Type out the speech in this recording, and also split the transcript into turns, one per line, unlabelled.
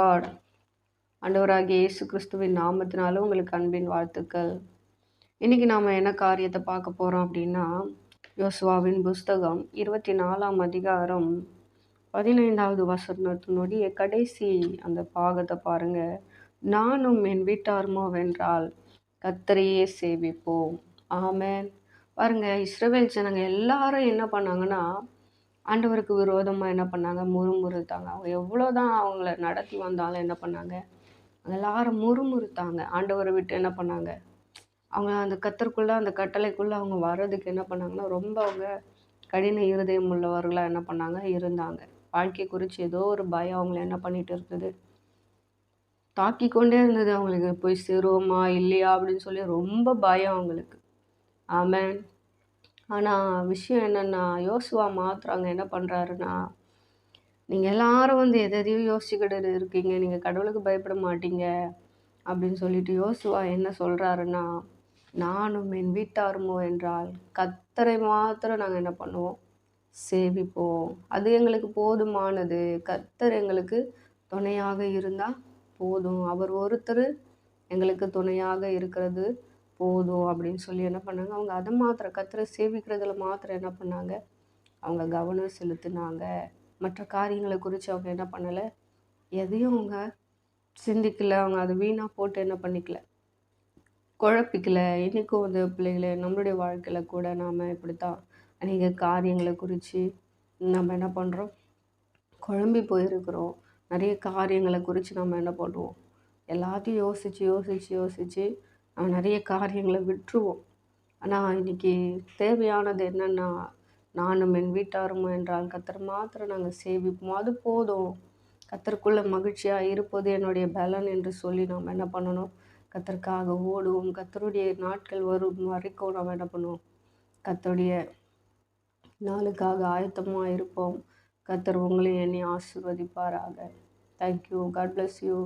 Lord. ஆண்டவராகிய இயேசு கிறிஸ்துவின் நாமத்தினால உங்களுக்கு அன்பின் வாழ்த்துக்கள். இன்னைக்கு நாம என்ன காரியத்தை பார்க்க போறோம் அப்படின்னா, யோசுவாவின் புஸ்தகம் 24ஆம் அதிகாரம் 15வது வசனத்தினுடைய கடைசி அந்த பாகத்தை பாருங்க. நானும் என் வீட்டாருமோ வென்றால் கர்த்தரையே சேவிப்போம். ஆமென். பாருங்க, இஸ்ரவேல் ஜனங்க எல்லாரும் என்ன பண்ணாங்கன்னா, ஆண்டவருக்கு விரோதமா என்ன பண்ணாங்க, முறுமுறுத்தாங்க. அவங்க எவ்வளோதான் அவங்கள நடத்தி வந்தாலும் என்ன பண்ணாங்க, எல்லாரும் முறுமுறுத்தாங்க. ஆண்டவரை விட்டு என்ன பண்ணாங்க, அவங்க அந்த கத்தருக்குள்ள அந்த கட்டளைக்குள்ள அவங்க வர்றதுக்கு என்ன பண்ணாங்கன்னா, ரொம்ப அவங்க கடின இருதயம் உள்ளவர்களா என்ன பண்ணாங்க, இருந்தாங்க. வாழ்க்கை குறித்து ஏதோ ஒரு பயம் அவங்கள என்ன பண்ணிட்டு இருந்தது, தாக்கி கொண்டே இருந்தது. அவங்களுக்கு போய் சேருவோமா இல்லையா அப்படின்னு சொல்லி ரொம்ப பயம் அவங்களுக்கு. ஆமென். ஆனா விஷயம் என்னன்னா, யோசுவா மாத்திரம் என்ன பண்றாருன்னா, நீங்க எல்லாரும் எதையும் யோசிச்சுக்கிட்டு இருக்கீங்க, நீங்க கடவுளுக்கு பயப்பட மாட்டீங்க அப்படின்னு சொல்லிட்டு யோசுவா என்ன சொல்றாருன்னா, நானும் என் வீட்டாருமோ என்றால் கர்த்தரை மாத்திரம் நாங்கள் என்ன பண்ணுவோம், சேவிப்போம். அது எங்களுக்கு போதுமானது. கர்த்தர் எங்களுக்கு துணையாக இருந்தால் போதும். அவர் ஒருத்தர் எங்களுக்கு துணையாக இருக்கிறது போதும் அப்படின்னு சொல்லி என்ன பண்ணாங்க, அவங்க அதை மாத்திரம் கர்த்தரை சேவிக்கிறதுல மாத்திரம் என்ன பண்ணாங்க, அவங்க கவனம் செலுத்தினாங்க. மற்ற காரியங்களை குறித்து அவங்க என்ன பண்ணலை, எதையும் அவங்க சிந்திக்கல. அவங்க அதை வீணாக போட்டு என்ன பண்ணிக்கல, குழப்பிக்கல. இன்றைக்கும் பிள்ளைகளை நம்மளுடைய வாழ்க்கையில் கூட நாம் இப்படித்தான் அநேக காரியங்களை குறித்து நம்ம என்ன பண்ணுறோம், குழம்பி போயிருக்கிறோம். நிறைய காரியங்களை குறித்து நம்ம என்ன பண்ணுவோம், எல்லாத்தையும் யோசித்து யோசித்து யோசித்து நம்ம நிறைய காரியங்களை விட்டுருவோம். ஆனால் இன்றைக்கி தேவையானது என்னென்னா, நானும் என் வீட்டாரும் என்றால் கர்த்தர் மாத்திரம் நாங்கள் சேவிப்போம், அது போதும். கர்த்தருக்குள்ள மகிழ்ச்சியாக இருப்பது என்னுடைய பலன் என்று சொல்லி நாம் என்ன பண்ணணும், கர்த்தருக்காக ஓடுவோம். கர்த்தருடைய நாட்கள் வரும் வரைக்கும் நாம் என்ன பண்ணுவோம், கர்த்தருடைய நாளுக்காக ஆயத்தமாக இருப்போம். கர்த்தர் உங்களையும் என்னை ஆசீர்வதிப்பாராக. தேங்க்யூ. God bless you.